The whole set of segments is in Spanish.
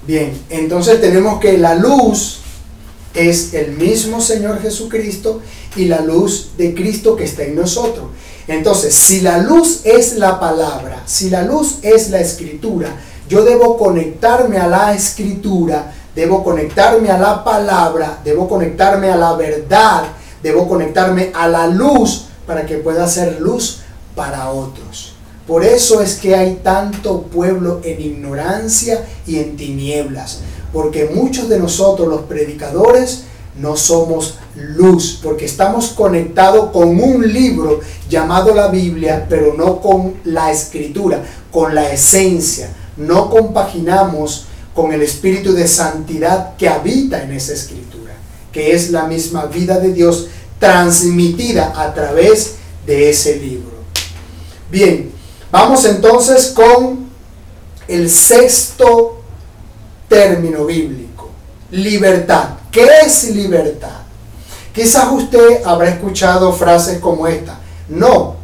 Bien, entonces tenemos que la luz es el mismo Señor Jesucristo y la luz de Cristo que está en nosotros. Entonces, si la luz es la palabra, si la luz es la escritura, yo debo conectarme a la escritura, debo conectarme a la palabra, debo conectarme a la verdad, debo conectarme a la luz para que pueda ser luz para otros. Por eso es que hay tanto pueblo en ignorancia y en tinieblas, porque muchos de nosotros los predicadores no somos luz, porque estamos conectados con un libro llamado la Biblia, pero no con la escritura, con la esencia. No compaginamos con el espíritu de santidad que habita en esa escritura, que es la misma vida de Dios transmitida a través de ese libro. Bien, vamos entonces con el sexto término bíblico: libertad. ¿Qué es libertad? Quizás usted habrá escuchado frases como esta: no,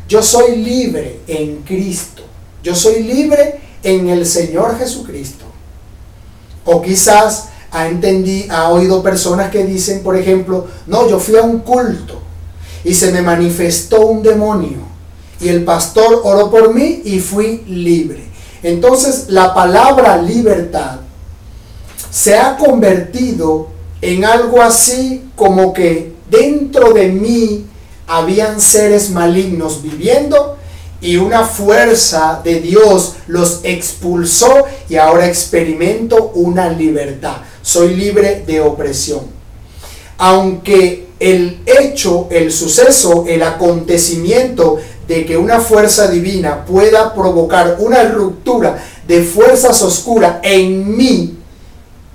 yo soy libre en Cristo, yo soy libre en el Señor Jesucristo. O quizás ha oído personas que dicen, por ejemplo, no, yo fui a un culto y se me manifestó un demonio y el pastor oró por mí y fui libre. Entonces la palabra libertad se ha convertido en algo así como que dentro de mí habían seres malignos viviendo y una fuerza de Dios los expulsó y ahora experimento una libertad. Soy libre de opresión. Aunque el hecho, el suceso, el acontecimiento de que una fuerza divina pueda provocar una ruptura de fuerzas oscuras en mí,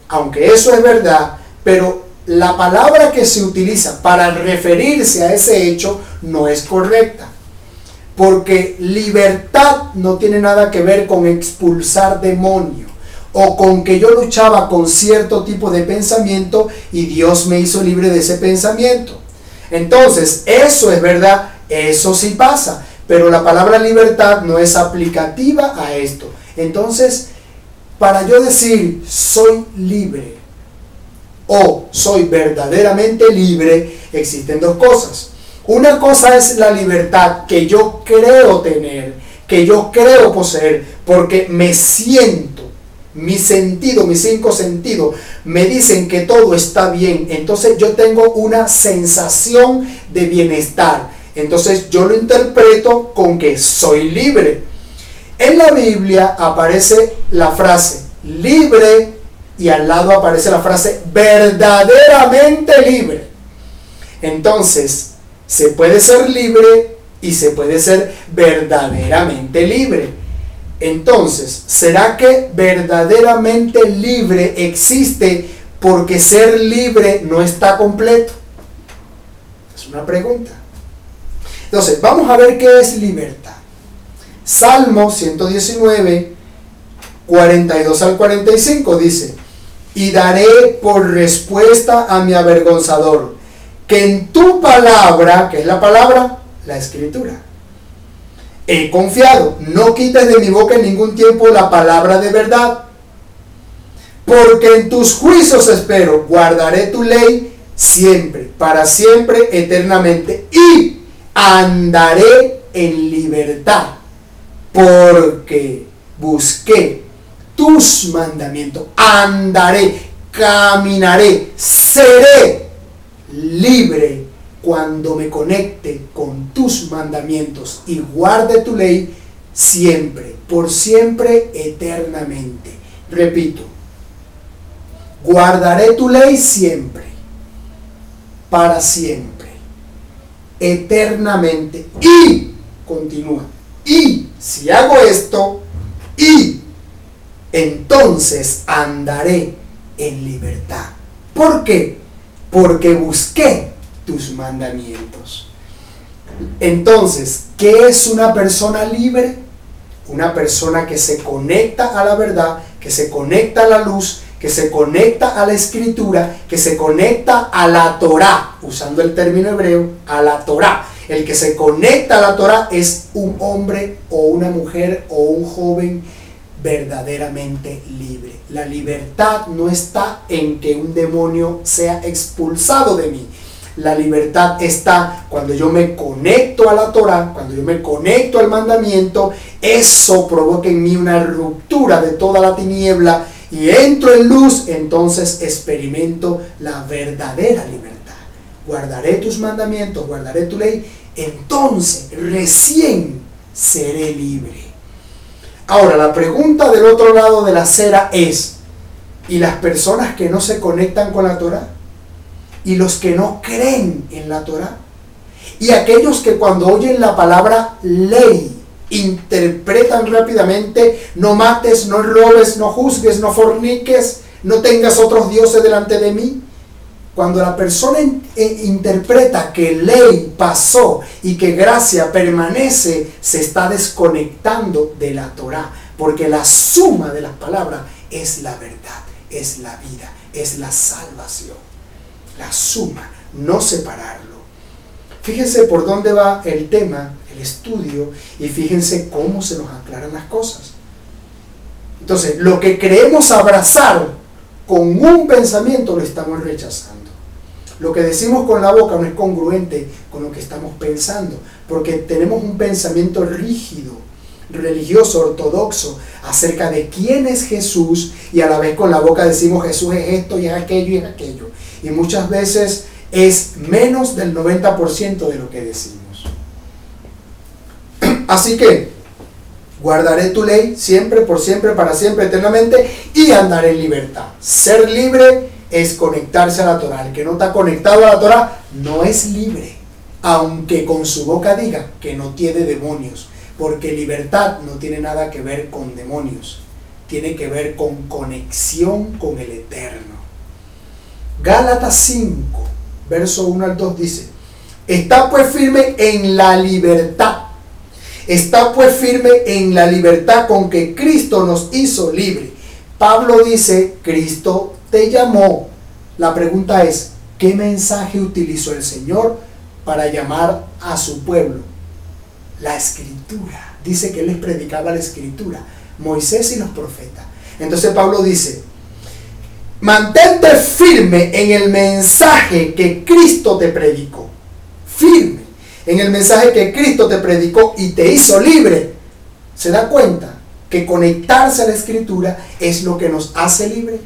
aunque eso es verdad, pero la palabra que se utiliza para referirse a ese hecho no es correcta. Porque libertad no tiene nada que ver con expulsar demonios o con que yo luchaba con cierto tipo de pensamiento y Dios me hizo libre de ese pensamiento. Entonces, eso es verdad, eso sí pasa, pero la palabra libertad no es aplicativa a esto. Entonces, para yo decir soy libre o soy verdaderamente libre, existen dos cosas. Una cosa es la libertad que yo creo tener, que yo creo poseer, porque me siento, mi sentido, mis 5 sentidos me dicen que todo está bien. Entonces yo tengo una sensación de bienestar. Entonces yo lo interpreto con que soy libre. En la Biblia aparece la frase libre y al lado aparece la frase verdaderamente libre. Entonces, se puede ser libre y se puede ser verdaderamente libre. Entonces, ¿será que verdaderamente libre existe porque ser libre no está completo? Es una pregunta. Entonces, vamos a ver qué es libertad. Salmo 119, 42 al 45 dice: y daré por respuesta a mi avergonzador, que en tu palabra, que es la palabra, la escritura, he confiado. No quites de mi boca en ningún tiempo la palabra de verdad, porque en tus juicios espero. Guardaré tu ley siempre, para siempre, eternamente, y andaré en libertad, porque busqué tus mandamientos. Andaré, caminaré, seré libre cuando me conecte con tus mandamientos y guarde tu ley siempre, por siempre, eternamente. Repito, guardaré tu ley siempre, para siempre, eternamente, y continúa, y si hago esto, y entonces andaré en libertad. ¿Por qué? Porque busqué tus mandamientos. Entonces, ¿qué es una persona libre? Una persona que se conecta a la verdad, que se conecta a la luz, que se conecta a la escritura, que se conecta a la Torá, usando el término hebreo, a la Torá. El que se conecta a la Torá es un hombre o una mujer o un joven verdaderamente libre. La libertad no está en que un demonio sea expulsado de mí. La libertad está cuando yo me conecto a la Torah, cuando yo me conecto al mandamiento. Eso provoca en mí una ruptura de toda la tiniebla y entro en luz. Entonces experimento la verdadera libertad. Guardaré tus mandamientos, guardaré tu ley. Entonces recién seré libre. Ahora, la pregunta del otro lado de la acera es: ¿y las personas que no se conectan con la Torah? ¿Y los que no creen en la Torah? ¿Y aquellos que cuando oyen la palabra ley interpretan rápidamente: no mates, no robes, no juzgues, no forniques, no tengas otros dioses delante de mí? Cuando la persona interpreta que ley pasó y que gracia permanece, se está desconectando de la Torah, porque la suma de las palabras es la verdad, es la vida, es la salvación. La suma, no separarlo. Fíjense por dónde va el tema, el estudio, y fíjense cómo se nos aclaran las cosas. Entonces, lo que creemos abrazar con un pensamiento lo estamos rechazando. Lo que decimos con la boca no es congruente con lo que estamos pensando, porque tenemos un pensamiento rígido, religioso, ortodoxo, acerca de quién es Jesús, y a la vez con la boca decimos Jesús es esto y es aquello y es aquello. Y muchas veces es menos del 90% de lo que decimos. Así que guardaré tu ley siempre, por siempre, para siempre, eternamente, y andaré en libertad. Ser libre es conectarse a la Torah. El que no está conectado a la Torah no es libre, aunque con su boca diga que no tiene demonios, porque libertad no tiene nada que ver con demonios, tiene que ver con conexión con el Eterno. Gálatas 5, verso 1 al 2 dice: está pues firme en la libertad. Está pues firme en la libertad con que Cristo nos hizo libre. Pablo dice: Cristo te llamó. La pregunta es: ¿qué mensaje utilizó el Señor para llamar a su pueblo? La Escritura. Dice que él les predicaba la Escritura, Moisés y los profetas. Entonces Pablo dice: mantente firme en el mensaje que Cristo te predicó. Firme en el mensaje que Cristo te predicó y te hizo libre. ¿Se da cuenta que conectarse a la Escritura es lo que nos hace libre?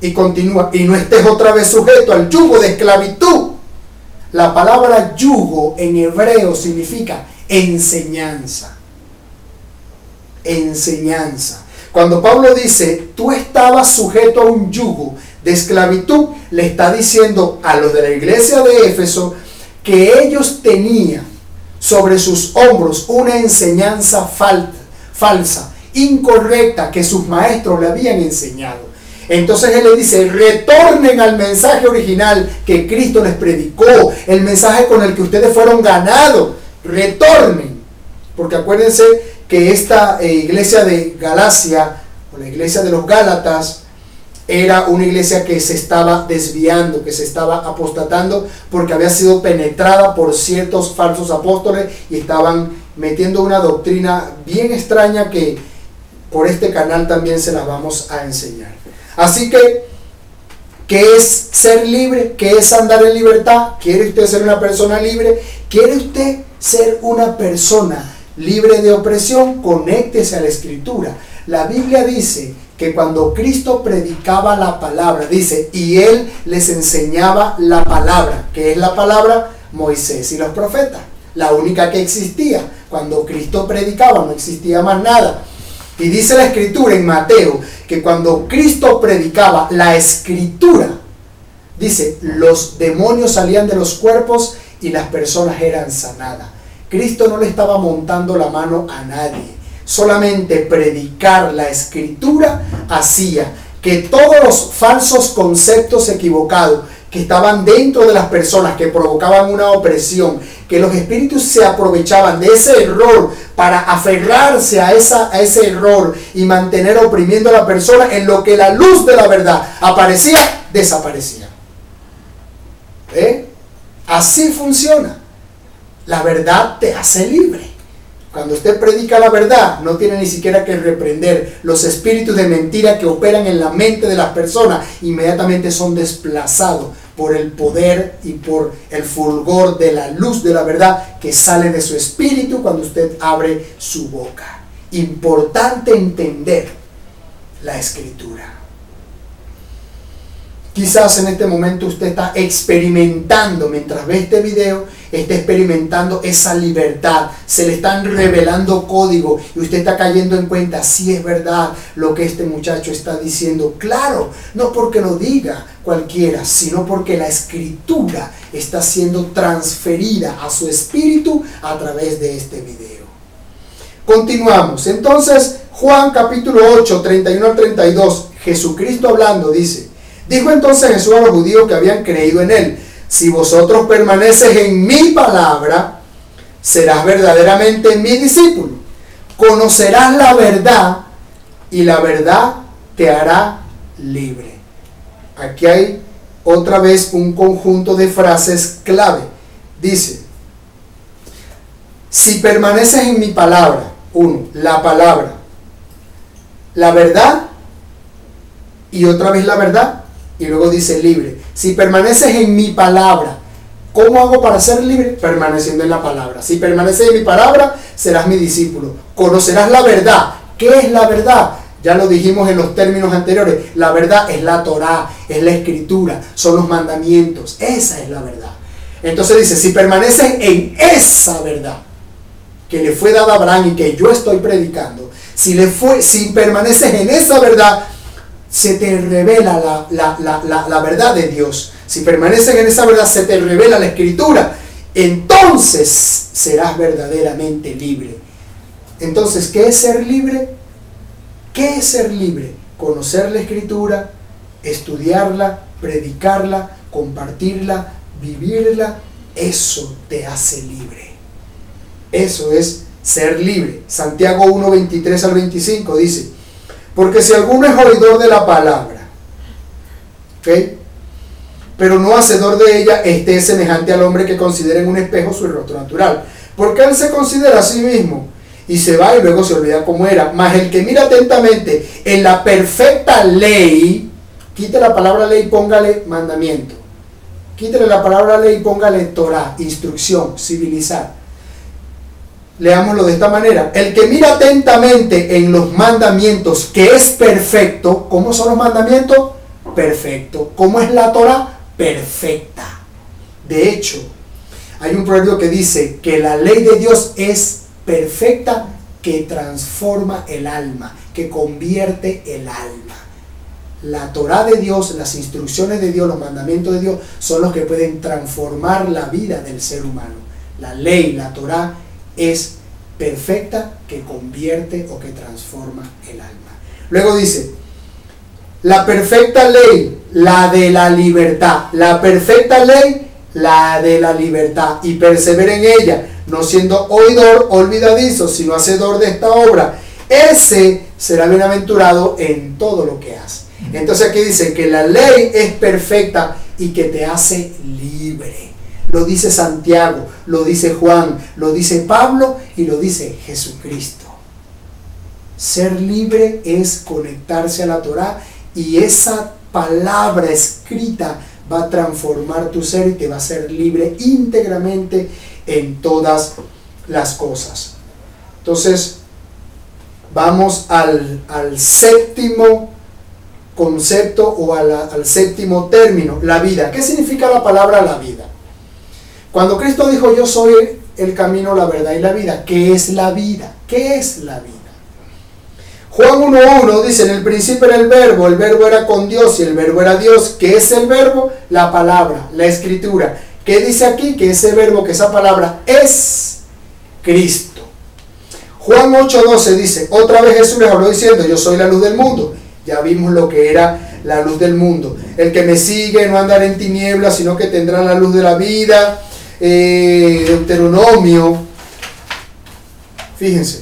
Y continúa: y no estés otra vez sujeto al yugo de esclavitud. La palabra yugo en hebreo significa enseñanza. Enseñanza. Cuando Pablo dice tú estabas sujeto a un yugo de esclavitud, le está diciendo a los de la iglesia de Éfeso que ellos tenían sobre sus hombros una enseñanza falsa, incorrecta, que sus maestros le habían enseñado. Entonces él le dice: retornen al mensaje original que Cristo les predicó, el mensaje con el que ustedes fueron ganados. Retornen, porque acuérdense que esta iglesia de Galacia, o la iglesia de los Gálatas, era una iglesia que se estaba desviando, que se estaba apostatando, porque había sido penetrada por ciertos falsos apóstoles y estaban metiendo una doctrina bien extraña que por este canal también se las vamos a enseñar. Así que, ¿qué es ser libre? ¿Qué es andar en libertad? ¿Quiere usted ser una persona libre? ¿Quiere usted ser una persona libre de opresión? Conéctese a la Escritura. La Biblia dice que cuando Cristo predicaba la palabra, dice, y Él les enseñaba la palabra. ¿Qué es la palabra? Moisés y los profetas. La única que existía. Cuando Cristo predicaba no existía más nada. Y dice la Escritura en Mateo que cuando Cristo predicaba la Escritura, dice, los demonios salían de los cuerpos y las personas eran sanadas. Cristo no le estaba montando la mano a nadie. Solamente predicar la Escritura hacía que todos los falsos conceptos equivocados que estaban dentro de las personas, que provocaban una opresión, que los espíritus se aprovechaban de ese error para aferrarse a ese error y mantener oprimiendo a la persona, en lo que la luz de la verdad aparecía, desaparecía. Así funciona. La verdad te hace libre. Cuando usted predica la verdad, no tiene ni siquiera que reprender. Los espíritus de mentira que operan en la mente de las personas inmediatamente son desplazados por el poder y por el fulgor de la luz de la verdad que sale de su espíritu cuando usted abre su boca. Importante entender la escritura. Quizás en este momento usted está experimentando, mientras ve este video, está experimentando esa libertad. Se le están revelando códigos y usted está cayendo en cuenta si es verdad lo que este muchacho está diciendo. Claro, no porque lo diga cualquiera, sino porque la escritura está siendo transferida a su espíritu a través de este video. Continuamos. Entonces, Juan capítulo 8, 31 al 32, Jesucristo hablando dice: dijo entonces Jesús a los judíos que habían creído en él: si vosotros permaneces en mi palabra, serás verdaderamente mi discípulo. Conocerás la verdad y la verdad te hará libre. Aquí hay otra vez un conjunto de frases clave. Dice: si permaneces en mi palabra, la palabra, la verdad y otra vez la verdad. Y luego dice libre. Si permaneces en mi palabra, ¿cómo hago para ser libre? Permaneciendo en la palabra. Si permaneces en mi palabra, serás mi discípulo. Conocerás la verdad. ¿Qué es la verdad? Ya lo dijimos en los términos anteriores. La verdad es la Torá, es la escritura, son los mandamientos. Esa es la verdad. Entonces dice: si permaneces en esa verdad que le fue dada a Abraham y que yo estoy predicando, si permaneces en esa verdad, se te revela la verdad de Dios. Si permaneces en esa verdad, se te revela la escritura. Entonces serás verdaderamente libre. Entonces, ¿qué es ser libre? ¿Qué es ser libre? Conocer la escritura, estudiarla, predicarla, compartirla, vivirla. Eso te hace libre. Eso es ser libre. Santiago 1, 23 al 25 dice: porque si alguno es oidor de la palabra, ¿okay?, pero no hacedor de ella, este es semejante al hombre que considera en un espejo su rostro natural. Porque él se considera a sí mismo y se va y luego se olvida cómo era. Mas el que mira atentamente en la perfecta ley, quite la palabra ley, póngale mandamiento. Quítele la palabra ley y póngale Torah, instrucción, civilizar. Leámoslo de esta manera: el que mira atentamente en los mandamientos, que es perfecto. ¿Cómo son los mandamientos? Perfecto. ¿Cómo es la Torah? Perfecta. De hecho, hay un proverbio que dice que la ley de Dios es perfecta, que transforma el alma, que convierte el alma. La Torah de Dios, las instrucciones de Dios, los mandamientos de Dios son los que pueden transformar la vida del ser humano. La ley, la Torah, es perfecta, que convierte o que transforma el alma. Luego dice: la perfecta ley, la de la libertad. La perfecta ley, la de la libertad. Y persevera en ella, no siendo oidor olvidadizo, sino hacedor de esta obra. Ese será bienaventurado en todo lo que hace. Entonces aquí dice que la ley es perfecta y que te hace libre. Lo dice Santiago, lo dice Juan, lo dice Pablo y lo dice Jesucristo. Ser libre es conectarse a la Torah, y esa palabra escrita va a transformar tu ser y te va a hacer libre íntegramente en todas las cosas. Entonces, vamos al séptimo concepto o al séptimo término: la vida. ¿Qué significa la palabra la vida? Cuando Cristo dijo: yo soy el camino, la verdad y la vida, ¿qué es la vida? ¿Qué es la vida? Juan 1.1 dice: en el principio era el verbo era con Dios y el verbo era Dios. ¿Qué es el verbo? La palabra, la escritura. ¿Qué dice aquí? Que ese verbo, que esa palabra es Cristo. Juan 8.12 dice: otra vez Jesús les habló diciendo: yo soy la luz del mundo. Ya vimos lo que era la luz del mundo. El que me sigue no andará en tinieblas, sino que tendrá la luz de la vida. Deuteronomio, fíjense,